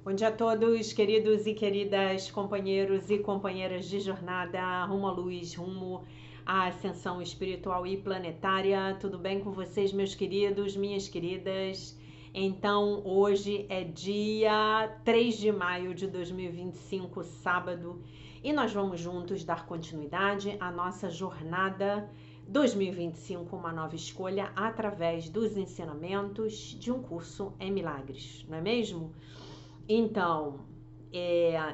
Bom dia a todos, queridos e queridas companheiros e companheiras de jornada rumo à luz, rumo à ascensão espiritual e planetária. Tudo bem com vocês, meus queridos, minhas queridas? Então, hoje é dia 3 de maio de 2025, sábado, e nós vamos juntos dar continuidade à nossa jornada 2025, uma nova escolha, através dos ensinamentos de um curso em milagres, não é mesmo? Então,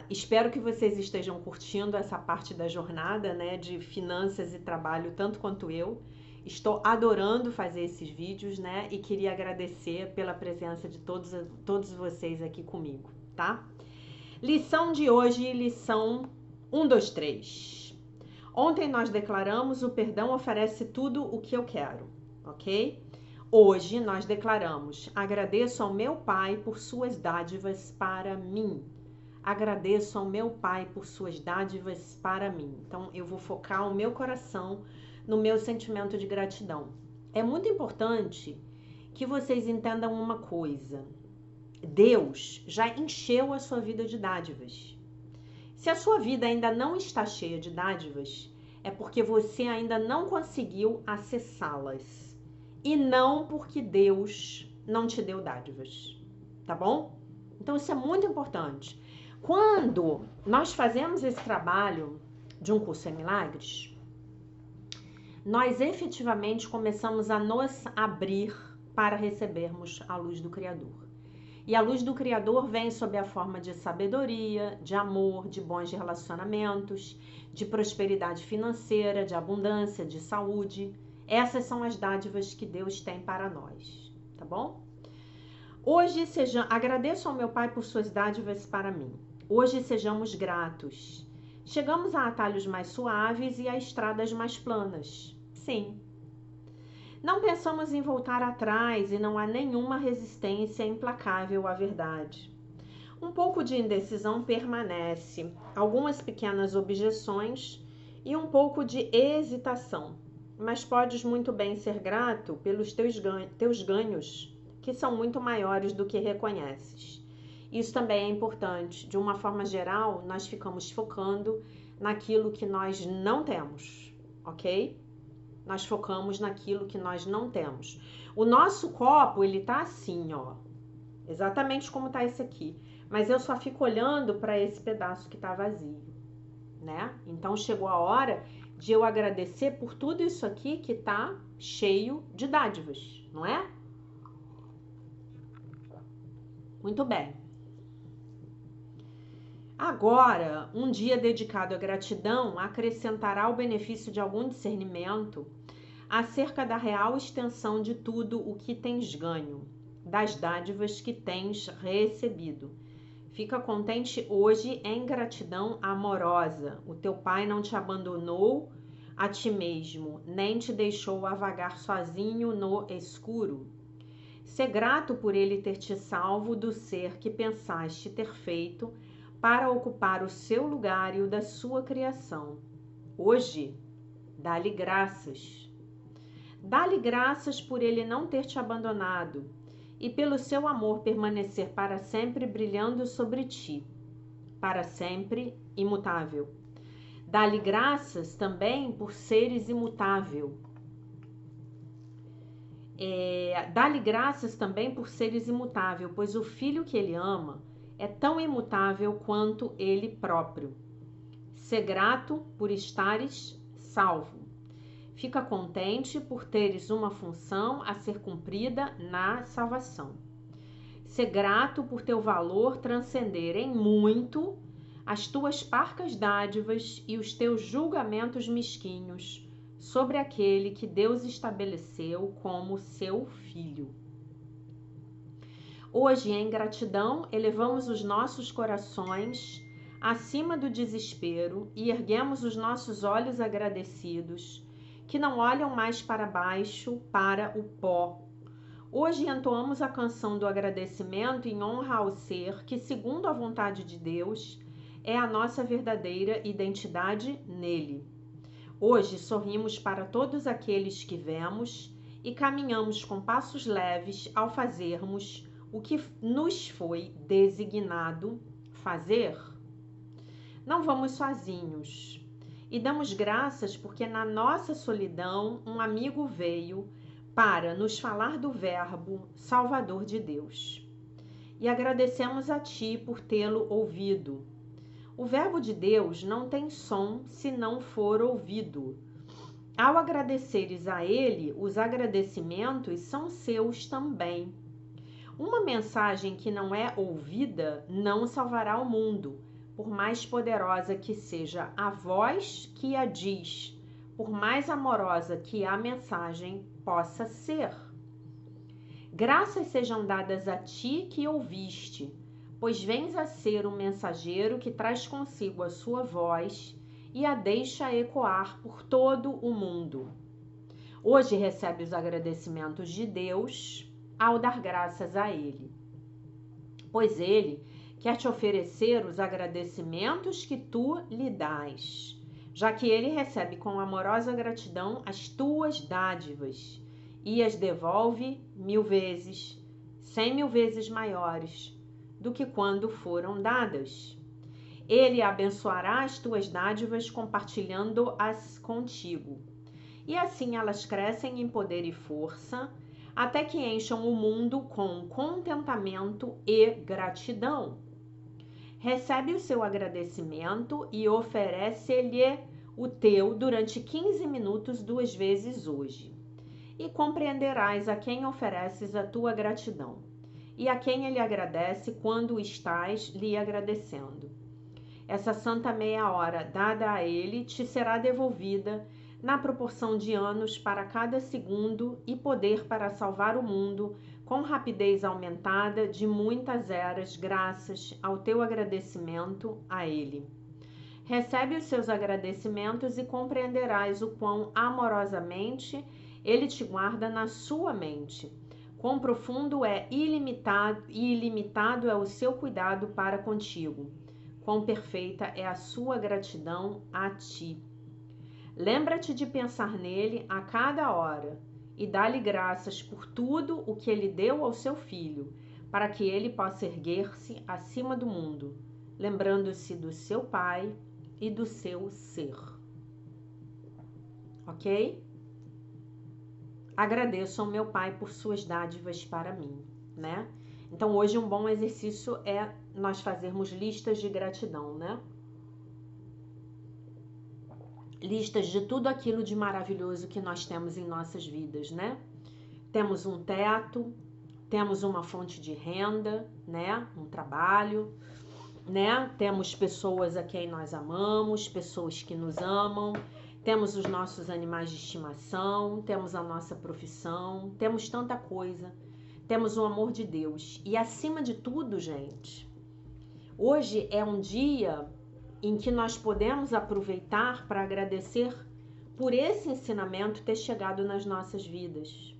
espero que vocês estejam curtindo essa parte da jornada, né, de finanças e trabalho, tanto quanto eu. Estou adorando fazer esses vídeos, né, e queria agradecer pela presença de todos vocês aqui comigo, tá? Lição de hoje, lição 1, 2, 3. Ontem nós declaramos: o perdão oferece tudo o que eu quero, ok? Hoje nós declaramos: agradeço ao meu Pai por suas dádivas para mim. Agradeço ao meu Pai por suas dádivas para mim. Então eu vou focar o meu coração no meu sentimento de gratidão. É muito importante que vocês entendam uma coisa: Deus já encheu a sua vida de dádivas. Se a sua vida ainda não está cheia de dádivas, é porque você ainda não conseguiu acessá-las. E não porque Deus não te deu dádivas, tá bom? Então isso é muito importante. Quando nós fazemos esse trabalho de um curso em milagres, nós efetivamente começamos a nos abrir para recebermos a luz do Criador. E a luz do Criador vem sob a forma de sabedoria, de amor, de bons relacionamentos, de prosperidade financeira, de abundância, de saúde. Essas são as dádivas que Deus tem para nós, tá bom? Hoje agradeço ao meu Pai por suas dádivas para mim. Hoje sejamos gratos. Chegamos a atalhos mais suaves e a estradas mais planas. Sim. Não pensamos em voltar atrás e não há nenhuma resistência implacável à verdade. Um pouco de indecisão permanece, algumas pequenas objeções e um pouco de hesitação. Mas podes muito bem ser grato pelos teus ganhos, que são muito maiores do que reconheces. Isso também é importante. De uma forma geral, nós ficamos focando naquilo que nós não temos, ok? Nós focamos naquilo que nós não temos. O nosso copo, ele tá assim, ó, exatamente como tá esse aqui. Mas eu só fico olhando para esse pedaço que tá vazio, né? Então chegou a hora de eu agradecer por tudo isso aqui que tá cheio de dádivas, não é? Muito bem. Agora, um dia dedicado à gratidão acrescentará o benefício de algum discernimento acerca da real extensão de tudo o que tens ganho, das dádivas que tens recebido. Fica contente hoje em gratidão amorosa. O teu Pai não te abandonou a ti mesmo, nem te deixou a vagar sozinho no escuro. Sê grato por ele ter te salvo do ser que pensaste ter feito para ocupar o seu lugar e o da sua criação. Hoje, dá-lhe graças. Dá-lhe graças por ele não ter te abandonado e pelo seu amor permanecer para sempre brilhando sobre ti, para sempre imutável. Dá-lhe graças também por seres imutável. Dá-lhe graças também por seres imutável, pois o filho que ele ama é tão imutável quanto ele próprio. Sê grato por estares salvo. Fica contente por teres uma função a ser cumprida na salvação. Sê grato por teu valor transcender em muito as tuas parcas dádivas e os teus julgamentos mesquinhos sobre aquele que Deus estabeleceu como seu filho. Hoje, em gratidão, elevamos os nossos corações acima do desespero e erguemos os nossos olhos agradecidos, que não olham mais para baixo, para o pó. Hoje entoamos a canção do agradecimento em honra ao ser que, segundo a vontade de Deus, é a nossa verdadeira identidade nele. Hoje sorrimos para todos aqueles que vemos e caminhamos com passos leves ao fazermos o que nos foi designado fazer, não vamos sozinhos. E damos graças porque na nossa solidão um amigo veio para nos falar do Verbo Salvador de Deus. E agradecemos a Ti por tê-lo ouvido. O Verbo de Deus não tem som se não for ouvido. Ao agradeceres a Ele, os agradecimentos são seus também. Uma mensagem que não é ouvida não salvará o mundo, por mais poderosa que seja a voz que a diz, por mais amorosa que a mensagem possa ser. Graças sejam dadas a ti que ouviste, pois vens a ser um mensageiro que traz consigo a sua voz e a deixa ecoar por todo o mundo. Hoje recebe os agradecimentos de Deus ao dar graças a Ele, pois Ele quer te oferecer os agradecimentos que tu lhe dás, já que Ele recebe com amorosa gratidão as tuas dádivas e as devolve 1000 vezes, 100.000 vezes maiores do que quando foram dadas. Ele abençoará as tuas dádivas compartilhando-as contigo. E assim elas crescem em poder e força, até que encham o mundo com contentamento e gratidão. Recebe o seu agradecimento e oferece-lhe o teu durante 15 minutos 2 vezes hoje. E compreenderás a quem ofereces a tua gratidão e a quem ele agradece quando estás lhe agradecendo. Essa santa meia hora dada a ele te será devolvida na proporção de anos para cada segundo e poder para salvar o mundo com rapidez aumentada de muitas eras graças ao teu agradecimento a ele. Recebe os seus agradecimentos e compreenderás o quão amorosamente ele te guarda na sua mente. Quão profundo é ilimitado é o seu cuidado para contigo. Quão perfeita é a sua gratidão a ti. Lembra-te de pensar nele a cada hora e dá-lhe graças por tudo o que ele deu ao seu filho, para que ele possa erguer-se acima do mundo, lembrando-se do seu Pai e do seu ser. Ok? Agradeço ao meu Pai por suas dádivas para mim, né? Então hoje um bom exercício é nós fazermos listas de gratidão, né? Listas de tudo aquilo de maravilhoso que nós temos em nossas vidas, né? Temos um teto, temos uma fonte de renda, né? Um trabalho, né? Temos pessoas a quem nós amamos, pessoas que nos amam, temos os nossos animais de estimação, temos a nossa profissão, temos tanta coisa, temos o amor de Deus. E acima de tudo, gente, hoje é um dia em que nós podemos aproveitar para agradecer por esse ensinamento ter chegado nas nossas vidas.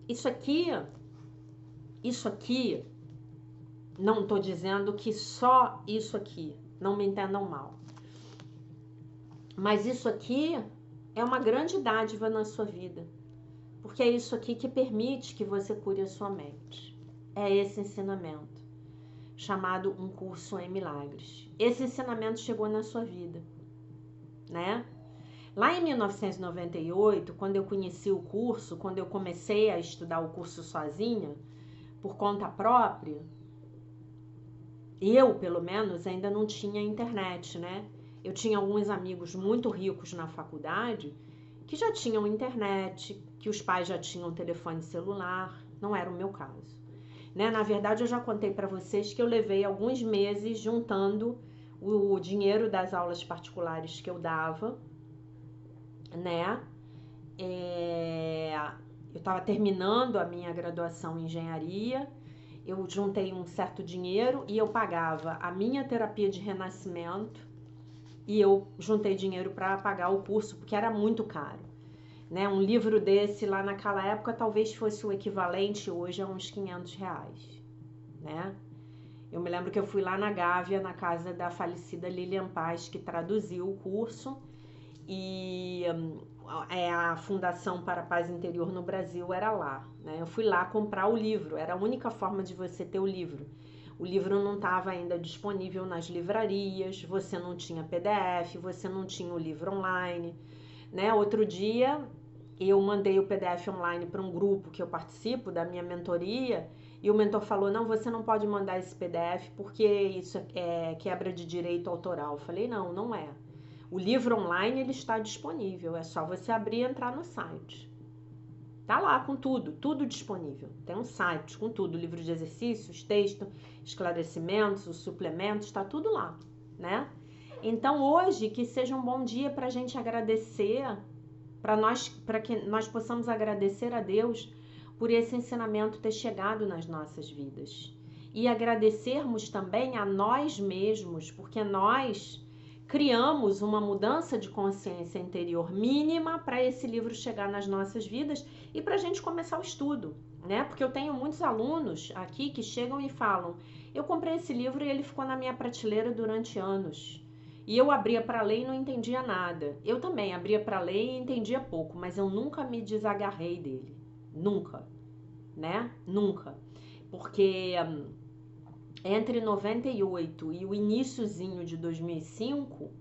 Isso aqui, não estou dizendo que só isso aqui, não me entendam mal. Mas isso aqui é uma grande dádiva na sua vida, porque é isso aqui que permite que você cure a sua mente. É esse ensinamento, chamado Um Curso em Milagres. Esse ensinamento chegou na sua vida, né? Lá em 1998, quando eu conheci o curso, quando eu comecei a estudar o curso sozinha, por conta própria, eu, pelo menos, ainda não tinha internet, né? Eu tinha alguns amigos muito ricos na faculdade que já tinham internet, que os pais já tinham telefone celular, não era o meu caso. Né? Na verdade, eu já contei para vocês que eu levei alguns meses juntando o dinheiro das aulas particulares que eu dava, né? Eu estava terminando a minha graduação em engenharia, eu juntei um certo dinheiro e eu pagava a minha terapia de renascimento e eu juntei dinheiro para pagar o curso, porque era muito caro. Né? Um livro desse lá naquela época talvez fosse o equivalente hoje a uns R$500, né? Eu me lembro que eu fui lá na Gávea, na casa da falecida Lilian Paz, que traduziu o curso, e a Fundação para a Paz Interior no Brasil era lá, né? Eu fui lá comprar o livro, era a única forma de você ter o livro. O livro não estava ainda disponível nas livrarias, você não tinha PDF, você não tinha o livro online, né? Outro dia eu mandei o PDF online para um grupo que eu participo da minha mentoria e o mentor falou, não, você não pode mandar esse PDF porque isso é quebra de direito autoral. Eu falei, não, não é. O livro online ele está disponível, é só você abrir e entrar no site. Tá lá com tudo, tudo disponível. Tem um site com tudo, livro de exercícios, texto, esclarecimentos, os suplementos, tá tudo lá, né? Então hoje que seja um bom dia para a gente agradecer, para que nós possamos agradecer a Deus por esse ensinamento ter chegado nas nossas vidas. E agradecermos também a nós mesmos, porque nós criamos uma mudança de consciência interior mínima para esse livro chegar nas nossas vidas e para a gente começar o estudo, né? Porque eu tenho muitos alunos aqui que chegam e falam, eu comprei esse livro e ele ficou na minha prateleira durante anos. E eu abria para ler e não entendia nada. Eu também abria para ler e entendia pouco, mas eu nunca me desagarrei dele. Nunca, né? Nunca. Porque entre 98 e o iniciozinho de 2005,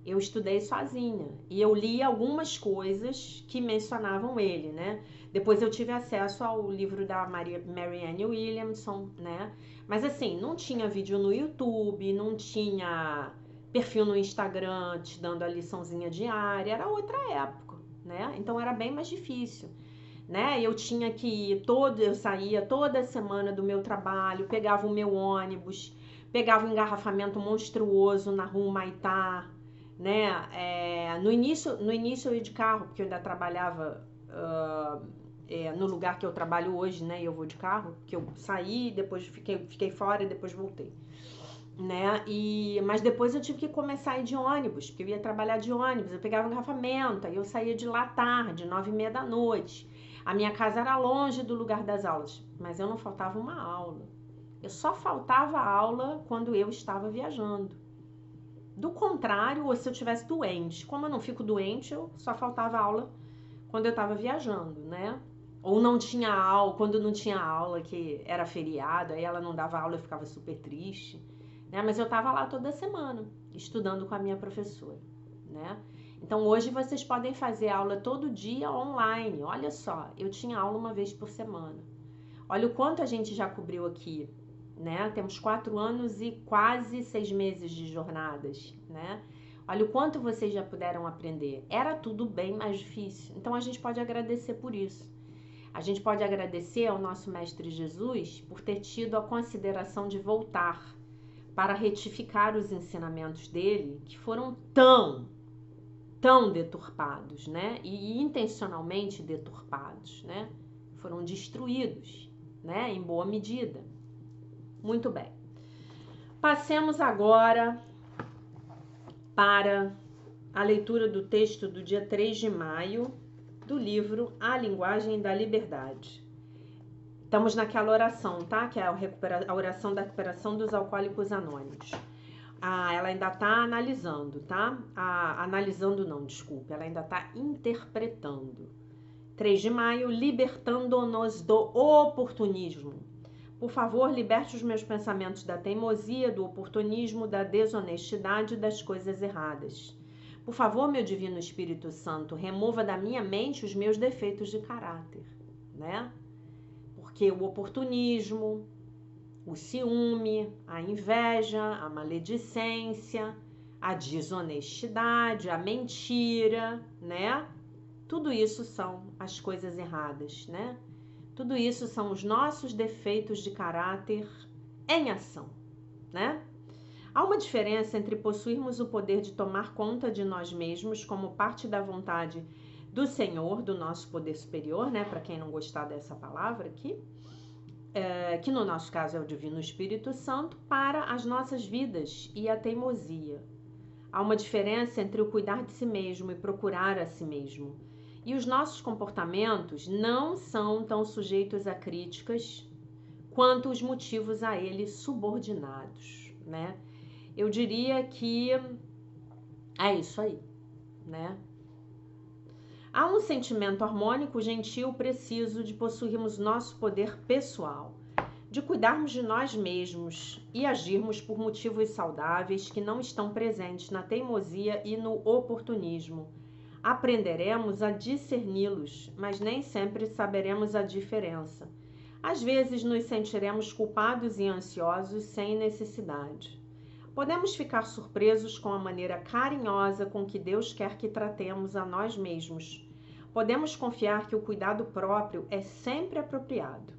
eu estudei sozinha. E eu li algumas coisas que mencionavam ele, né? Depois eu tive acesso ao livro da Marianne Williamson, né? Mas assim, não tinha vídeo no YouTube, não tinha perfil no Instagram te dando a liçãozinha diária, era outra época, né? Então era bem mais difícil, né? Eu tinha que ir eu saía toda semana do meu trabalho, pegava o meu ônibus, pegava um engarrafamento monstruoso na rua Humaitá, né? No início eu ia de carro, porque eu ainda trabalhava no lugar que eu trabalho hoje, né? E eu vou de carro, porque eu saí, depois fiquei fora e depois voltei, né? Mas depois eu tive que começar a ir de ônibus, porque eu ia trabalhar de ônibus, eu pegava um engarrafamento, aí eu saía de lá tarde, 9h30 da noite. A minha casa era longe do lugar das aulas, mas eu não faltava uma aula. Eu só faltava aula quando eu estava viajando. Do contrário, ou se eu estivesse doente. Como eu não fico doente, eu só faltava aula quando eu estava viajando, né? Ou não tinha aula, quando não tinha aula, que era feriado, aí ela não dava aula, eu ficava super triste, né? Mas eu estava lá toda semana, estudando com a minha professora, né? Então hoje vocês podem fazer aula todo dia online. Olha só, eu tinha aula uma vez por semana. Olha o quanto a gente já cobriu aqui, né? Temos 4 anos e quase 6 meses de jornadas, né? Olha o quanto vocês já puderam aprender. Era tudo bem mais difícil. Então a gente pode agradecer por isso. A gente pode agradecer ao nosso Mestre Jesus por ter tido a consideração de voltar para retificar os ensinamentos dele, que foram tão deturpados, né? E intencionalmente deturpados, né? Foram destruídos, né? Em boa medida. Muito bem. Passemos agora para a leitura do texto do dia 3 de maio, do livro A Linguagem da Liberdade. Estamos naquela oração, tá? Que é a oração da recuperação dos alcoólicos anônimos. Ela ainda está analisando, tá? Analisando não, desculpe. Ela ainda está interpretando. 3 de maio, libertando-nos do oportunismo. Por favor, liberte os meus pensamentos da teimosia, do oportunismo, da desonestidade e das coisas erradas. Por favor, meu Divino Espírito Santo, remova da minha mente os meus defeitos de caráter, né? Porque o oportunismo, o ciúme, a inveja, a maledicência, a desonestidade, a mentira, né? Tudo isso são as coisas erradas, né? Tudo isso são os nossos defeitos de caráter em ação, né? Há uma diferença entre possuirmos o poder de tomar conta de nós mesmos como parte da vontade do Senhor, do nosso poder superior, né? Para quem não gostar dessa palavra aqui, que no nosso caso é o Divino Espírito Santo, para as nossas vidas e a teimosia. Há uma diferença entre o cuidar de si mesmo e procurar a si mesmo. E os nossos comportamentos não são tão sujeitos a críticas quanto os motivos a ele subordinados, né? Eu diria que é isso aí, né? Há um sentimento harmônico, gentil, preciso de possuirmos nosso poder pessoal, de cuidarmos de nós mesmos e agirmos por motivos saudáveis que não estão presentes na teimosia e no oportunismo. Aprenderemos a discerni-los, mas nem sempre saberemos a diferença. Às vezes nos sentiremos culpados e ansiosos sem necessidade. Podemos ficar surpresos com a maneira carinhosa com que Deus quer que tratemos a nós mesmos. Podemos confiar que o cuidado próprio é sempre apropriado.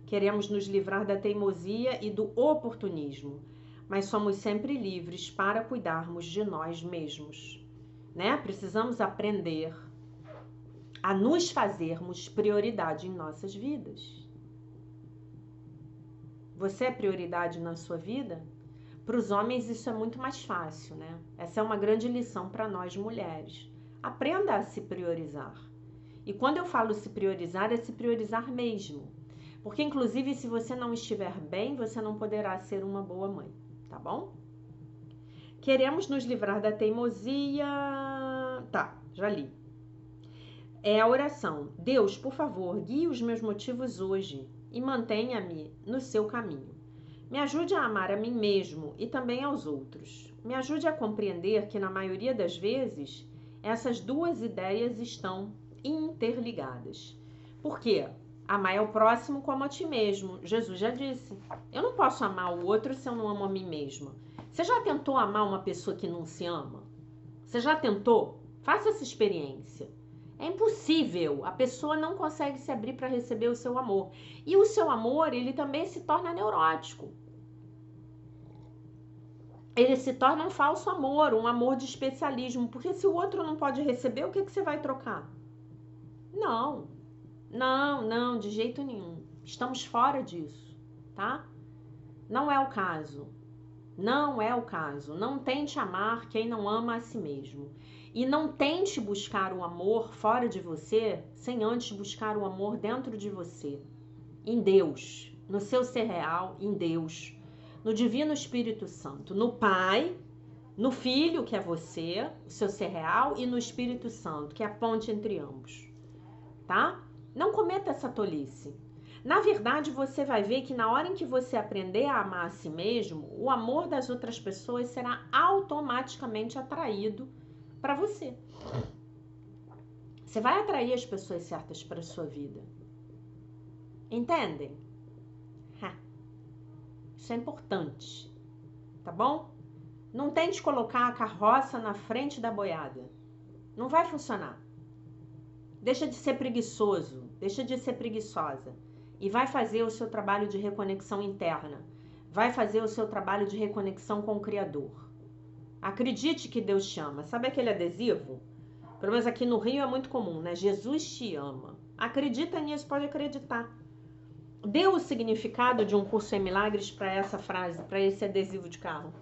Queremos nos livrar da teimosia e do oportunismo, mas somos sempre livres para cuidarmos de nós mesmos, né? Precisamos aprender a nos fazermos prioridade em nossas vidas. Você é prioridade na sua vida? Para os homens isso é muito mais fácil, né? Essa é uma grande lição para nós mulheres. Aprenda a se priorizar. E quando eu falo se priorizar, é se priorizar mesmo. Porque, inclusive, se você não estiver bem, você não poderá ser uma boa mãe, tá bom? Queremos nos livrar da teimosia... Tá, já li. É a oração. Deus, por favor, guie os meus motivos hoje e mantenha-me no seu caminho. Me ajude a amar a mim mesmo e também aos outros. Me ajude a compreender que, na maioria das vezes, essas duas ideias estão interligadas. Por quê? Amar ao próximo como a ti mesmo. Jesus já disse, eu não posso amar o outro se eu não amo a mim mesma. Você já tentou amar uma pessoa que não se ama? Você já tentou? Faça essa experiência. É impossível, a pessoa não consegue se abrir para receber o seu amor. E o seu amor, ele também se torna neurótico. Ele se torna um falso amor, um amor de especialismo. Porque se o outro não pode receber, o que você vai trocar? Não, não, de jeito nenhum. Estamos fora disso, tá? Não é o caso. Não é o caso. Não tente amar quem não ama a si mesmo. E não tente buscar o amor fora de você sem antes buscar o amor dentro de você. Em Deus, no seu ser real, em Deus, no Divino Espírito Santo, no Pai, no Filho, que é você, o seu ser real, e no Espírito Santo, que é a ponte entre ambos, tá? Não cometa essa tolice. Na verdade, você vai ver que na hora em que você aprender a amar a si mesmo, o amor das outras pessoas será automaticamente atraído para você. Você vai atrair as pessoas certas para a sua vida. Entendem? Isso é importante, tá bom? Não tente colocar a carroça na frente da boiada. Não vai funcionar. Deixa de ser preguiçoso, deixa de ser preguiçosa. E vai fazer o seu trabalho de reconexão interna. Vai fazer o seu trabalho de reconexão com o Criador. Acredite que Deus te ama. Sabe aquele adesivo? Pelo menos aqui no Rio é muito comum, né? Jesus te ama. Acredita nisso, pode acreditar. Dê o significado de um curso em milagres para essa frase, para esse adesivo de carro.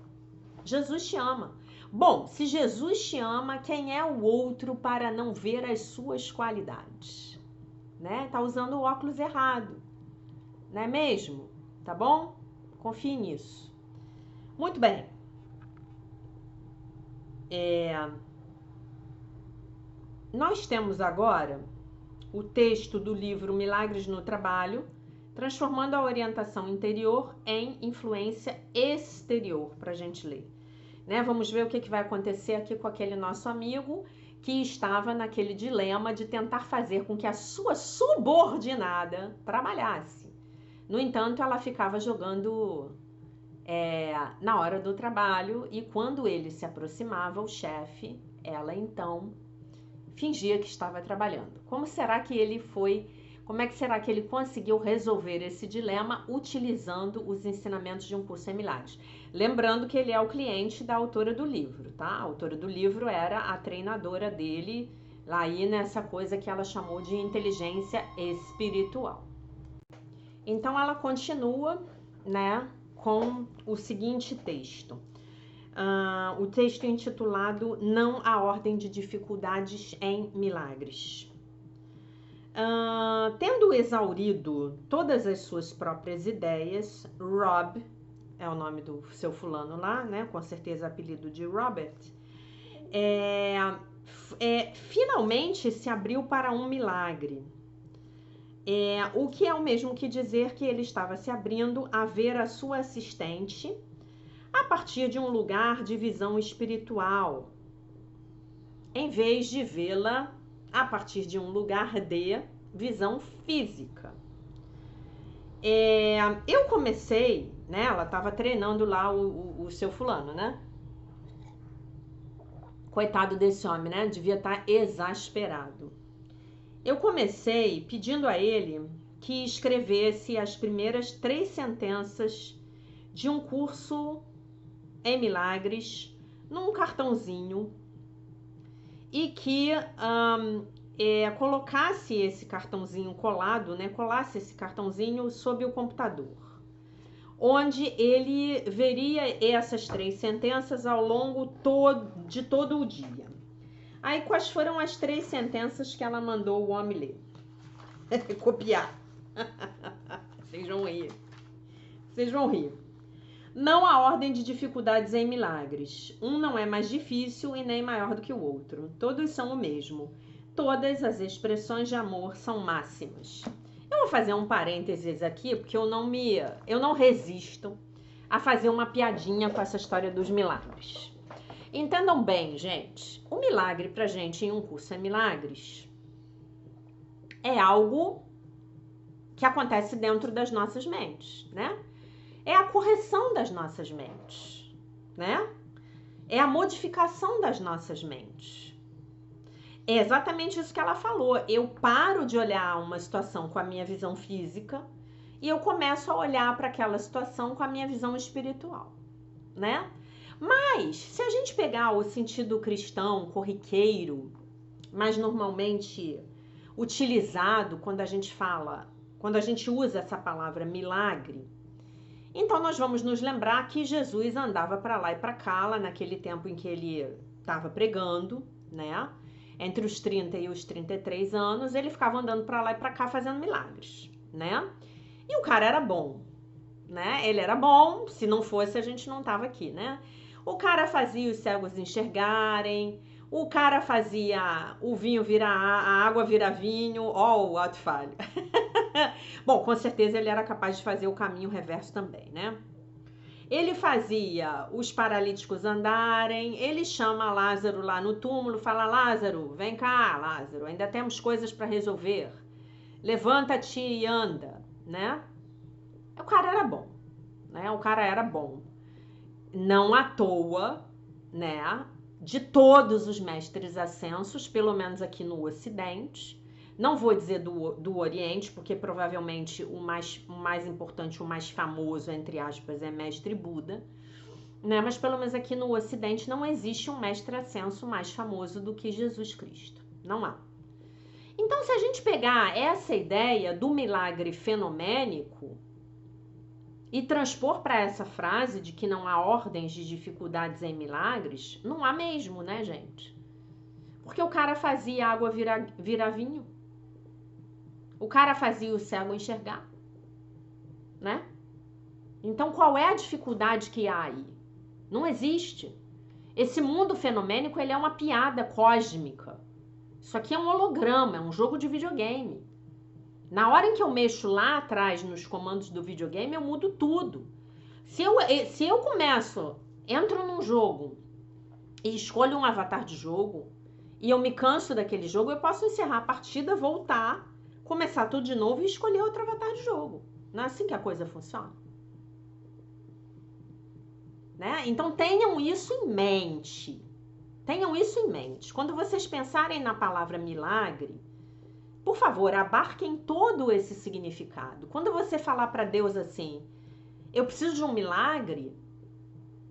Jesus te ama. Bom, se Jesus te ama, quem é o outro para não ver as suas qualidades? Né? Tá usando o óculos errado. Não é mesmo? Tá bom? Confie nisso. Muito bem. Nós temos agora o texto do livro Milagres no Trabalho, transformando a orientação interior em influência exterior, para a gente ler. Né? Vamos ver o que vai acontecer aqui com aquele nosso amigo que estava naquele dilema de tentar fazer com que a sua subordinada trabalhasse. No entanto, ela ficava jogando na hora do trabalho e quando ele se aproximava, o chefe, ela então fingia que estava trabalhando. Como é que será que ele conseguiu resolver esse dilema utilizando os ensinamentos de um curso em milagres? Lembrando que ele é o cliente da autora do livro, tá? A autora do livro era a treinadora dele, lá aí nessa coisa que ela chamou de inteligência espiritual. Então ela continua, né, com o seguinte texto. O texto intitulado Não há ordem de dificuldades em milagres. Tendo exaurido todas as suas próprias ideias, Rob, é o nome do seu fulano lá, né? Com certeza apelido de Robert, finalmente se abriu para um milagre. O que é o mesmo que dizer que ele estava se abrindo a ver a sua assistente a partir de um lugar de visão espiritual, em vez de vê-la a partir de um lugar de visão física. Eu comecei, né? Ela estava treinando lá o seu fulano, né? Coitado desse homem, né? Devia estar exasperado. Eu comecei pedindo a ele que escrevesse as primeiras 3 sentenças de um curso em milagres num cartãozinho e que colocasse esse cartãozinho colado, né? Colasse esse cartãozinho sob o computador, onde ele veria essas 3 sentenças ao longo de todo o dia. Aí, quais foram as 3 sentenças que ela mandou o homem ler? Copiar. Vocês vão rir. Vocês vão rir. Não há ordem de dificuldades em milagres. Um não é mais difícil e nem maior do que o outro. Todos são o mesmo. Todas as expressões de amor são máximas. Eu vou fazer um parênteses aqui, porque eu não resisto a fazer uma piadinha com essa história dos milagres. Entendam bem, gente, o milagre pra gente em um curso em milagres é algo que acontece dentro das nossas mentes, né? É a correção das nossas mentes, né? É a modificação das nossas mentes. É exatamente isso que ela falou. Eu paro de olhar uma situação com a minha visão física e eu começo a olhar para aquela situação com a minha visão espiritual, né? Mas, se a gente pegar o sentido cristão, corriqueiro, mais normalmente utilizado quando a gente usa essa palavra milagre, então nós vamos nos lembrar que Jesus andava para lá e para cá, lá naquele tempo em que ele estava pregando, né? Entre os 30 e os 33 anos, ele ficava andando para lá e para cá fazendo milagres, né? E o cara era bom, né? Ele era bom, se não fosse a gente não tava aqui, né? O cara fazia os cegos enxergarem, o cara fazia o vinho virar, a água virar vinho, ó, o ato falha. Bom, com certeza ele era capaz de fazer o caminho reverso também, né? Ele fazia os paralíticos andarem, ele chama Lázaro lá no túmulo, fala: Lázaro, vem cá, Lázaro, ainda temos coisas para resolver. Levanta-te e anda, né? O cara era bom, né? O cara era bom. Não à toa, né? De todos os mestres ascensos, pelo menos aqui no Ocidente, não vou dizer do Oriente, porque provavelmente o mais importante, o mais famoso, entre aspas, é Mestre Buda, né? Mas pelo menos aqui no Ocidente não existe um mestre ascenso mais famoso do que Jesus Cristo. Não há. Então, se a gente pegar essa ideia do milagre fenomênico e transpor para essa frase de que não há ordens de dificuldades em milagres, não há mesmo, né, gente? Porque o cara fazia água virar vinho. O cara fazia o cego enxergar, né? Então, qual é a dificuldade que há aí? Não existe. Esse mundo fenomênico, ele é uma piada cósmica. Isso aqui é um holograma, é um jogo de videogame. Na hora em que eu mexo lá atrás nos comandos do videogame, eu mudo tudo. Se eu entro num jogo e escolho um avatar de jogo e eu me canso daquele jogo, eu posso encerrar a partida, voltar, começar tudo de novo e escolher outro avatar de jogo. Não é assim que a coisa funciona? Né? Então tenham isso em mente. Tenham isso em mente. Quando vocês pensarem na palavra milagre, por favor, abarquem todo esse significado. Quando você falar para Deus assim, eu preciso de um milagre,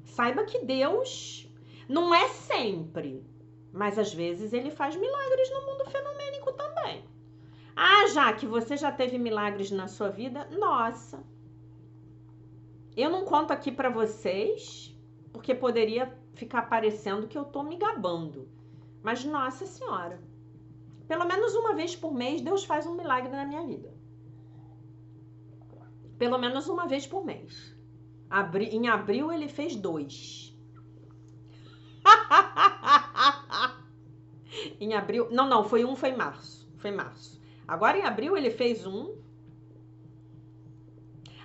saiba que Deus não é sempre, mas às vezes ele faz milagres no mundo fenomênico também. Ah, já que você já teve milagres na sua vida, nossa. Eu não conto aqui para vocês, porque poderia ficar parecendo que eu tô me gabando. Mas, nossa senhora, pelo menos uma vez por mês, Deus faz um milagre na minha vida. Pelo menos uma vez por mês. Em abril, ele fez 2. Em abril, não, foi em março, foi março. Agora em abril ele fez um.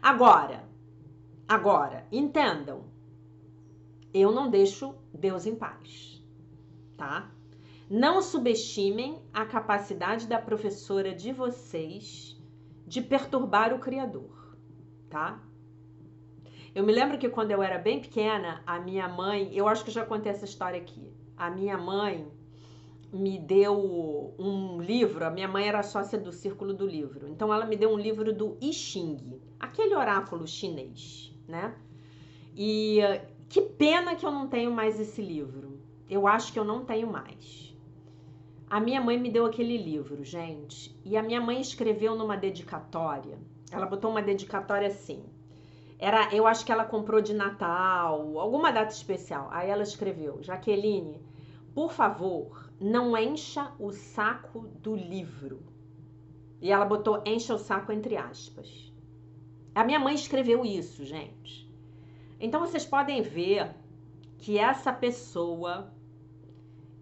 Agora, entendam, eu não deixo Deus em paz, tá? Não subestimem a capacidade da professora de vocês de perturbar o Criador, tá? Eu me lembro que quando eu era bem pequena, a minha mãe, eu acho que eu já contei essa história aqui, a minha mãe me deu um livro, a minha mãe era sócia do Círculo do Livro, então ela me deu um livro do I Ching, aquele oráculo chinês, né? E que pena que eu não tenho mais esse livro, eu acho que eu não tenho mais. A minha mãe me deu aquele livro, gente, e a minha mãe escreveu numa dedicatória, ela botou uma dedicatória assim, eu acho que ela comprou de Natal, alguma data especial, aí ela escreveu: Jaqueline, por favor, não encha o saco do livro. E ela botou encha o saco entre aspas. A minha mãe escreveu isso, gente. Então vocês podem ver que essa pessoa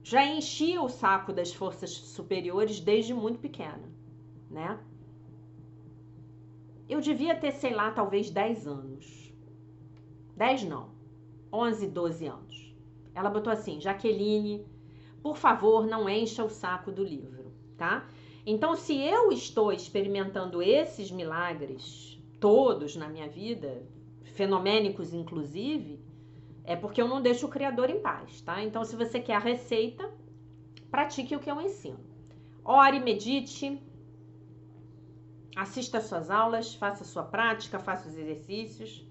já enchia o saco das forças superiores desde muito pequena, né? Eu devia ter, sei lá, talvez 10 anos. 10 não, 11, 12 anos. Ela botou assim: Jaqueline, por favor, não encha o saco do livro, tá? Então, se eu estou experimentando esses milagres todos na minha vida, fenomênicos inclusive, é porque eu não deixo o Criador em paz, tá? Então, se você quer a receita, pratique o que eu ensino. Ore, medite, assista às suas aulas, faça a sua prática, faça os exercícios.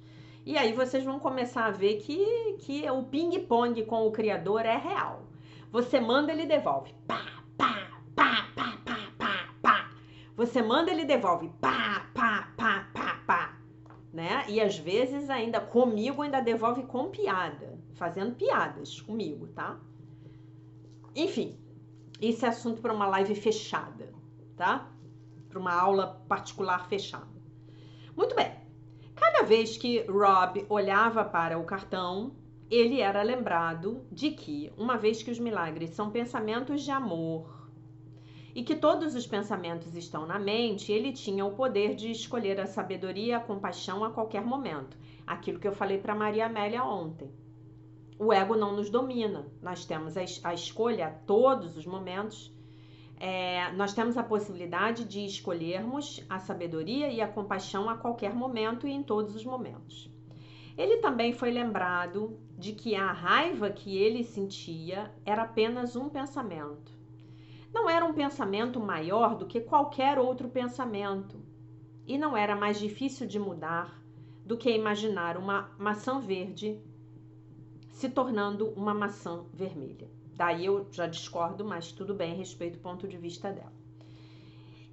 E aí vocês vão começar a ver que o ping-pong com o Criador é real. Você manda, ele devolve. Pá, pá, pá, pá, pá, pá, pá. Você manda, ele devolve. Pá, pá, pá, pá, pá. Né? E às vezes ainda comigo ainda devolve com piada, fazendo piadas comigo, tá? Enfim, isso é assunto para uma live fechada, tá? Para uma aula particular fechada. Muito bem. Cada vez que Rob olhava para o cartão, ele era lembrado de que, uma vez que os milagres são pensamentos de amor e que todos os pensamentos estão na mente, ele tinha o poder de escolher a sabedoria e a compaixão a qualquer momento. Aquilo que eu falei para Maria Amélia ontem. O ego não nos domina, nós temos a escolha a todos os momentos. Nós temos a possibilidade de escolhermos a sabedoria e a compaixão a qualquer momento e em todos os momentos. Ele também foi lembrado de que a raiva que ele sentia era apenas um pensamento. Não era um pensamento maior do que qualquer outro pensamento e não era mais difícil de mudar do que imaginar uma maçã verde se tornando uma maçã vermelha. Daí eu já discordo, mas tudo bem, respeito o ponto de vista dela.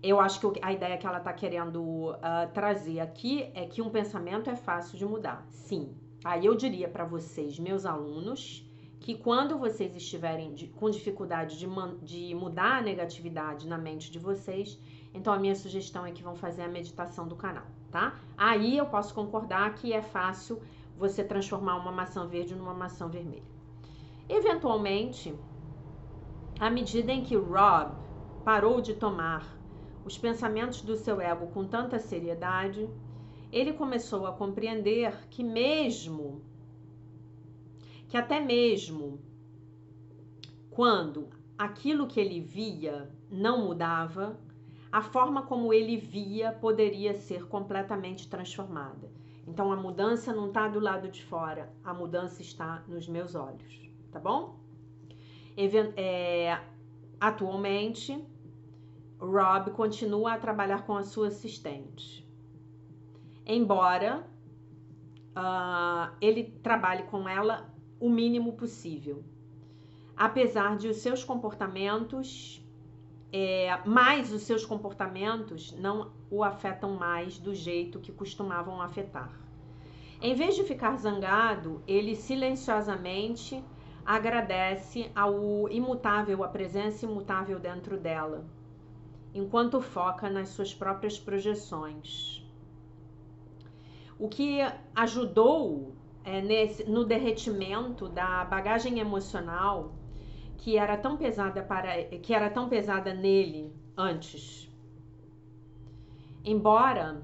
Eu acho que a ideia que ela está querendo trazer aqui é que um pensamento é fácil de mudar. Sim. Aí eu diria para vocês, meus alunos, que quando vocês estiverem com dificuldade de mudar a negatividade na mente de vocês, então a minha sugestão é que vão fazer a meditação do canal, tá? Aí eu posso concordar que é fácil você transformar uma maçã verde numa maçã vermelha. Eventualmente, à medida em que Rob parou de tomar os pensamentos do seu ego com tanta seriedade, ele começou a compreender que até mesmo quando aquilo que ele via não mudava, a forma como ele via poderia ser completamente transformada. Então a mudança não está do lado de fora, a mudança está nos meus olhos. Tá bom? Atualmente, Rob continua a trabalhar com a sua assistente. Embora ele trabalhe com ela o mínimo possível. Apesar de os seus comportamentos, mas os seus comportamentos não o afetam mais do jeito que costumavam afetar. Em vez de ficar zangado, ele silenciosamente agradece ao imutável, a presença imutável dentro dela, enquanto foca nas suas próprias projeções. O que ajudou no derretimento da bagagem emocional que era tão pesada nele antes. Embora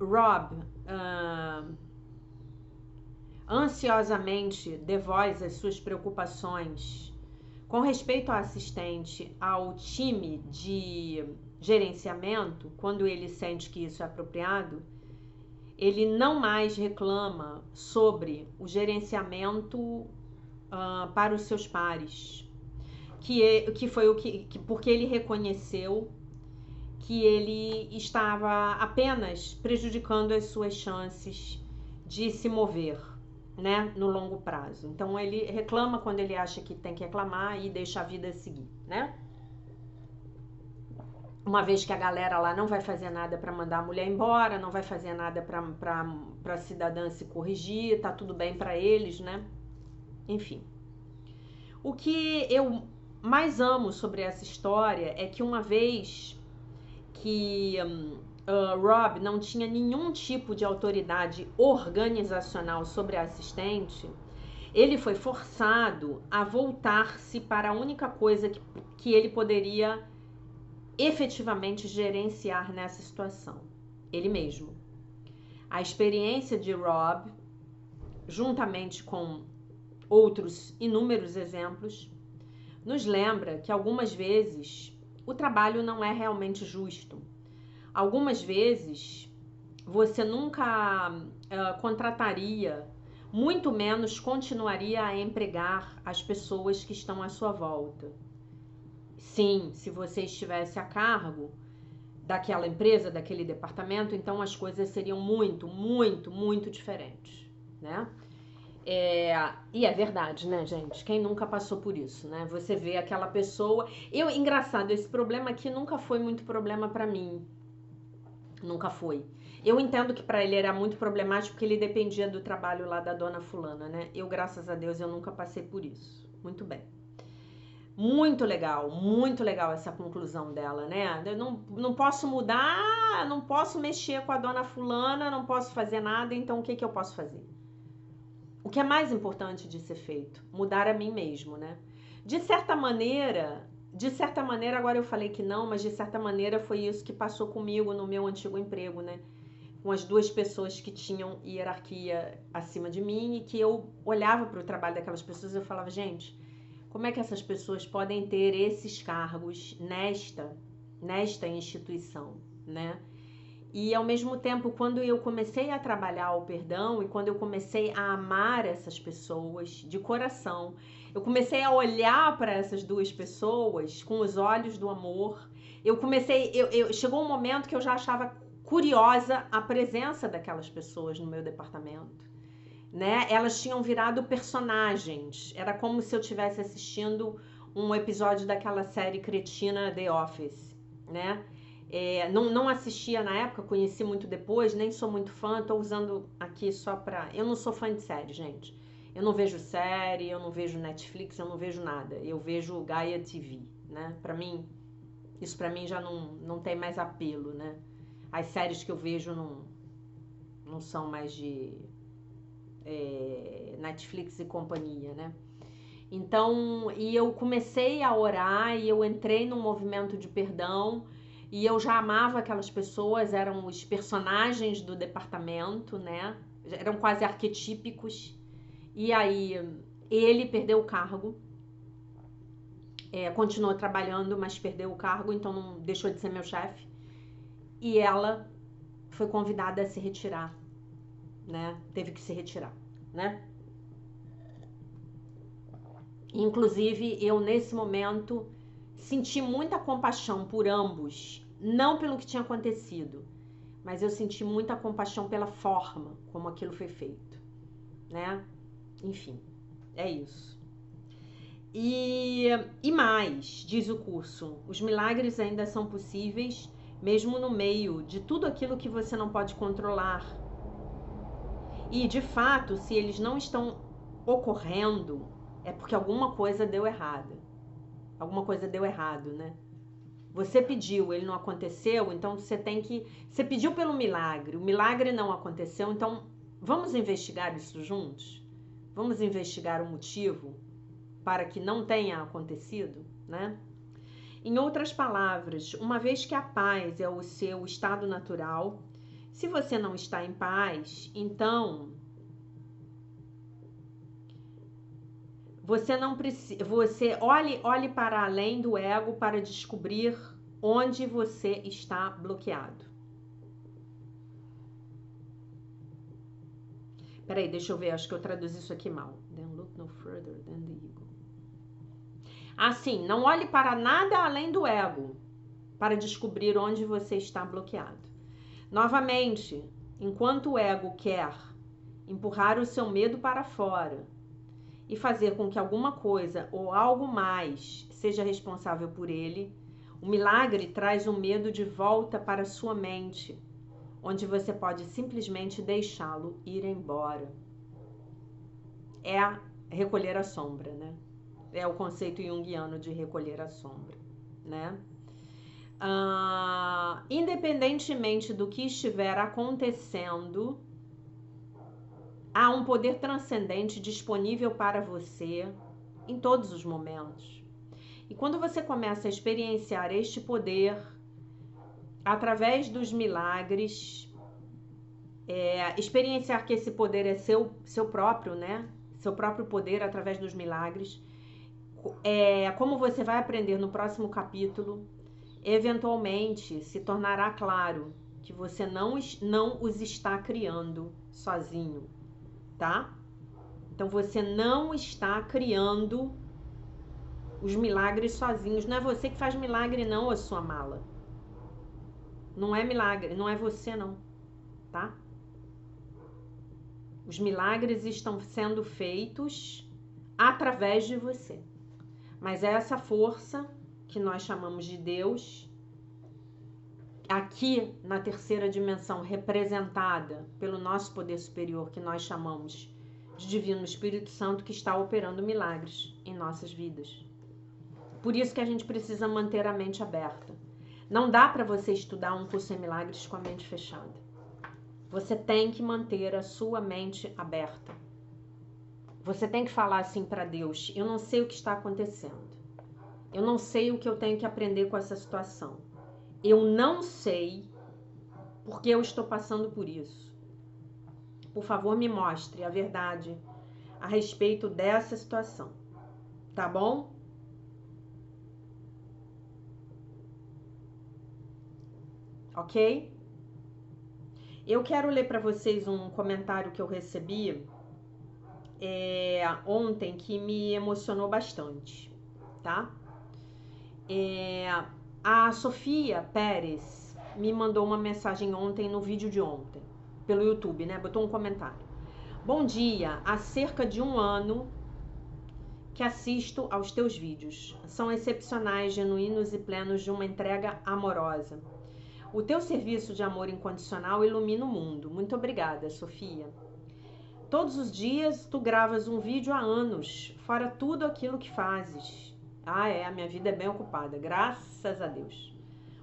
Rob ansiosamente dê voz às suas preocupações com respeito ao assistente, ao time de gerenciamento, quando ele sente que isso é apropriado, ele não mais reclama sobre o gerenciamento para os seus pares, que foi porque ele reconheceu que ele estava apenas prejudicando as suas chances de se mover, né, no longo prazo. Então ele reclama quando ele acha que tem que reclamar e deixa a vida seguir, né? Uma vez que a galera lá não vai fazer nada para mandar a mulher embora, não vai fazer nada para a cidadã se corrigir, tá tudo bem para eles, né? Enfim. O que eu mais amo sobre essa história é que uma vez que Rob não tinha nenhum tipo de autoridade organizacional sobre a assistente, ele foi forçado a voltar-se para a única coisa que ele poderia efetivamente gerenciar nessa situação, ele mesmo. A experiência de Rob, juntamente com outros inúmeros exemplos, nos lembra que algumas vezes o trabalho não é realmente justo. Algumas vezes você nunca contrataria, muito menos continuaria a empregar as pessoas que estão à sua volta. Sim, se você estivesse a cargo daquela empresa, daquele departamento, então as coisas seriam muito, muito, muito diferentes, né? E é verdade, né, gente? Quem nunca passou por isso, né? Você vê aquela pessoa... Engraçado, esse problema aqui nunca foi muito problema pra mim. Nunca foi. Eu entendo que pra ele era muito problemático porque ele dependia do trabalho lá da dona fulana, né? Eu, graças a Deus, eu nunca passei por isso. Muito bem. Muito legal essa conclusão dela, né? Eu não posso mudar, não posso mexer com a dona fulana, não posso fazer nada, então o que eu posso fazer? O que é mais importante de ser feito? Mudar a mim mesmo, né? De certa maneira, agora eu falei que não, mas de certa maneira foi isso que passou comigo no meu antigo emprego, né? Com as duas pessoas que tinham hierarquia acima de mim e que eu olhava para o trabalho daquelas pessoas e eu falava, gente, como é que essas pessoas podem ter esses cargos nesta instituição, né? E ao mesmo tempo, quando eu comecei a trabalhar o perdão e quando eu comecei a amar essas pessoas de coração, eu comecei a olhar para essas duas pessoas com os olhos do amor. Chegou um momento que eu já achava curiosa a presença daquelas pessoas no meu departamento, né? Elas tinham virado personagens. Era como se eu estivesse assistindo um episódio daquela série cretina The Office, né? Não assistia na época, conheci muito depois, nem sou muito fã, tô usando aqui só pra... Eu não sou fã de série, gente. Eu não vejo série, eu não vejo Netflix, eu não vejo nada. Eu vejo Gaia TV, né? Isso pra mim já não tem mais apelo, né? As séries que eu vejo não são mais de Netflix e companhia, né? Então, e eu comecei a orar e eu entrei num movimento de perdão. E eu já amava aquelas pessoas, eram os personagens do departamento, né? Eram quase arquetípicos. E aí ele perdeu o cargo, continuou trabalhando, mas perdeu o cargo, então não deixou de ser meu chefe. E ela foi convidada a se retirar, né? Teve que se retirar, né? Inclusive, eu nesse momento senti muita compaixão por ambos, não pelo que tinha acontecido, mas eu senti muita compaixão pela forma como aquilo foi feito, né? Enfim, é isso. E mais, diz o curso, os milagres ainda são possíveis, mesmo no meio de tudo aquilo que você não pode controlar. E, de fato, se eles não estão ocorrendo, é porque alguma coisa deu errado. Alguma coisa deu errado, né? Você pediu, ele não aconteceu, então você pediu pelo milagre, o milagre não aconteceu, então vamos investigar isso juntos? Vamos investigar o motivo para que não tenha acontecido, né? Em outras palavras, uma vez que a paz é o seu estado natural, se você não está em paz, então você não precisa, olhe para além do ego para descobrir onde você está bloqueado. Peraí, deixa eu ver, acho que eu traduzi isso aqui mal. Then look no further than the ego. Assim, não olhe para nada além do ego para descobrir onde você está bloqueado. Novamente, enquanto o ego quer empurrar o seu medo para fora e fazer com que alguma coisa ou algo mais seja responsável por ele, o milagre traz o medo de volta para sua mente, onde você pode simplesmente deixá-lo ir embora. É recolher a sombra, né? É o conceito junguiano de recolher a sombra, né? Independentemente do que estiver acontecendo, há um poder transcendente disponível para você em todos os momentos. E quando você começa a experienciar este poder através dos milagres, experienciar que esse poder é seu próprio, né? Seu próprio poder através dos milagres, como você vai aprender no próximo capítulo, eventualmente se tornará claro que você não os está criando sozinho, tá? Então você não está criando os milagres sozinhos. Não é você que faz milagre não, a sua mala. Não é milagre, não é você não, tá? Os milagres estão sendo feitos através de você. Mas é essa força que nós chamamos de Deus, aqui na terceira dimensão, representada pelo nosso poder superior, que nós chamamos de Divino Espírito Santo, que está operando milagres em nossas vidas. Por isso que a gente precisa manter a mente aberta. Não dá para você estudar um curso em milagres com a mente fechada. Você tem que manter a sua mente aberta. Você tem que falar assim para Deus: eu não sei o que está acontecendo. Eu não sei o que eu tenho que aprender com essa situação. Eu não sei porque eu estou passando por isso. Por favor, me mostre a verdade a respeito dessa situação. Tá bom? Ok? Eu quero ler para vocês um comentário que eu recebi ontem que me emocionou bastante, tá? A Sofia Pérez me mandou uma mensagem ontem no vídeo de ontem, pelo YouTube, né? Botou um comentário. Bom dia, há cerca de 1 ano que assisto aos teus vídeos. São excepcionais, genuínos e plenos de uma entrega amorosa. O teu serviço de amor incondicional ilumina o mundo. Muito obrigada, Sofia. Todos os dias tu gravas um vídeo há anos, fora tudo aquilo que fazes. A minha vida é bem ocupada, graças a Deus.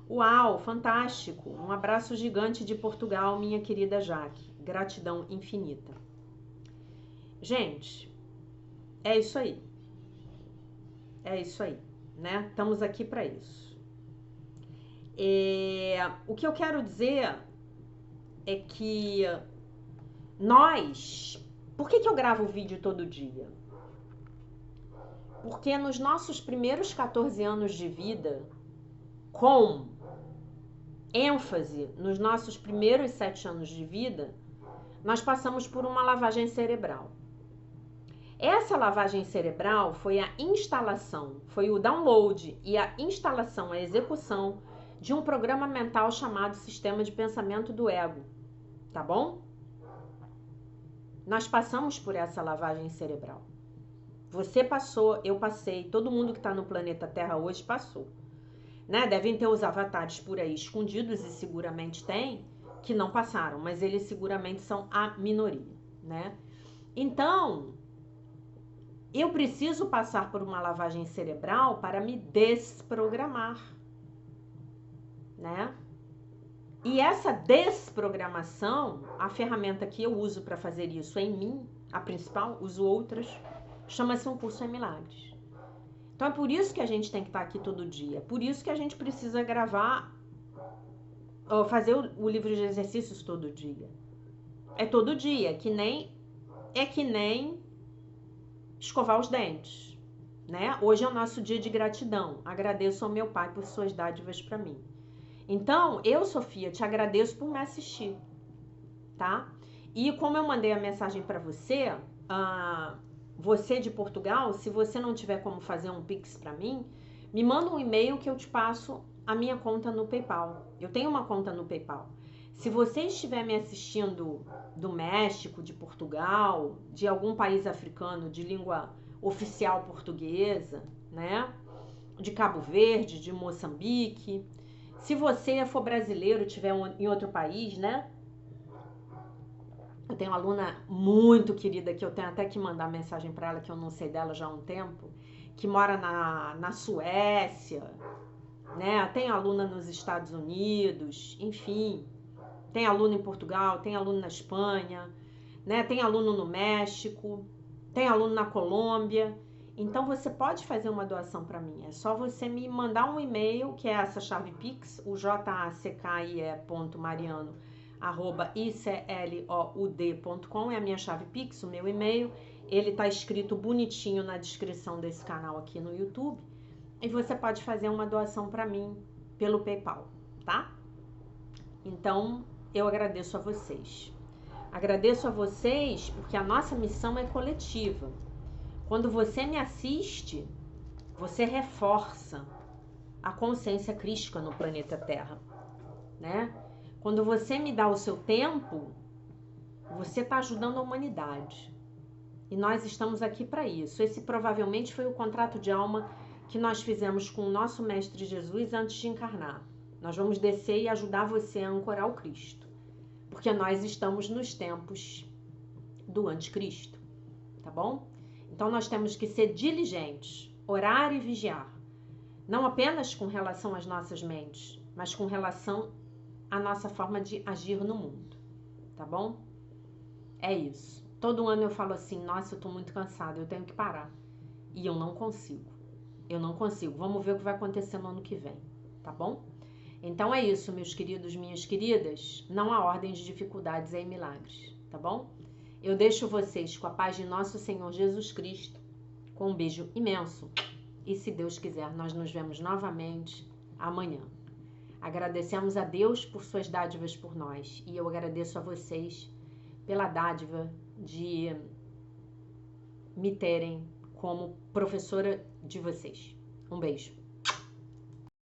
Uau, fantástico. Um abraço gigante de Portugal, minha querida Jaque. Gratidão infinita. Gente, é isso aí. É isso aí, né? Estamos aqui para isso. O que eu quero dizer é que por que eu gravo vídeo todo dia? Porque nos nossos primeiros 14 anos de vida, com ênfase nos nossos primeiros 7 anos de vida, nós passamos por uma lavagem cerebral. Essa lavagem cerebral foi a instalação, foi o download e a instalação, a execução de um programa mental chamado Sistema de Pensamento do Ego, tá bom? Nós passamos por essa lavagem cerebral. Você passou, eu passei, todo mundo que está no planeta Terra hoje passou. Né? Devem ter os avatares por aí escondidos, e seguramente tem, que não passaram, mas eles seguramente são a minoria, né? Então, eu preciso passar por uma lavagem cerebral para me desprogramar, né? E essa desprogramação, a ferramenta que eu uso para fazer isso em mim, a principal, uso outras, chama-se Um Curso em Milagres. Então é por isso que a gente tem que estar aqui todo dia, por isso que a gente precisa gravar, fazer o livro de exercícios todo dia. É todo dia, é que nem escovar os dentes, né? Hoje é o nosso dia de gratidão. Agradeço ao meu Pai por suas dádivas para mim. Então, eu, Sofia, te agradeço por me assistir, tá? E como eu mandei a mensagem para você, você de Portugal, se você não tiver como fazer um Pix para mim, me manda um e-mail que eu te passo a minha conta no PayPal. Eu tenho uma conta no PayPal. Se você estiver me assistindo do México, de Portugal, de algum país africano de língua oficial portuguesa, né? De Cabo Verde, de Moçambique. Se você for brasileiro e estiver em outro país, né? Eu tenho uma aluna muito querida que eu tenho até que mandar mensagem para ela, que eu não sei dela já há um tempo, que mora na Suécia, né? Tem aluna nos Estados Unidos, enfim. Tem aluno em Portugal, tem aluno na Espanha, né? Tem aluno no México, tem aluno na Colômbia. Então você pode fazer uma doação para mim. É só você me mandar um e-mail, que é essa chave Pix, o jackie.mariano@icloud.com, é a minha chave Pix, o meu e-mail. Ele tá escrito bonitinho na descrição desse canal aqui no YouTube. E você pode fazer uma doação para mim pelo PayPal, tá? Então, eu agradeço a vocês. Agradeço a vocês porque a nossa missão é coletiva. Quando você me assiste, você reforça a consciência crística no planeta Terra, né? Quando você me dá o seu tempo, você está ajudando a humanidade. E nós estamos aqui para isso. Esse provavelmente foi o contrato de alma que nós fizemos com o nosso Mestre Jesus antes de encarnar. Nós vamos descer e ajudar você a ancorar o Cristo. Porque nós estamos nos tempos do anticristo, tá bom? Então nós temos que ser diligentes, orar e vigiar. Não apenas com relação às nossas mentes, mas com relação à nossa forma de agir no mundo, tá bom? É isso. Todo ano eu falo assim, nossa, eu tô muito cansada, eu tenho que parar. E eu não consigo. Eu não consigo. Vamos ver o que vai acontecer no ano que vem, tá bom? Então é isso, meus queridos, minhas queridas. Não há ordem de dificuldades em milagres, tá bom? Eu deixo vocês com a paz de nosso Senhor Jesus Cristo, com um beijo imenso. E se Deus quiser, nós nos vemos novamente amanhã. Agradecemos a Deus por suas dádivas por nós. E eu agradeço a vocês pela dádiva de me terem como professora de vocês. Um beijo.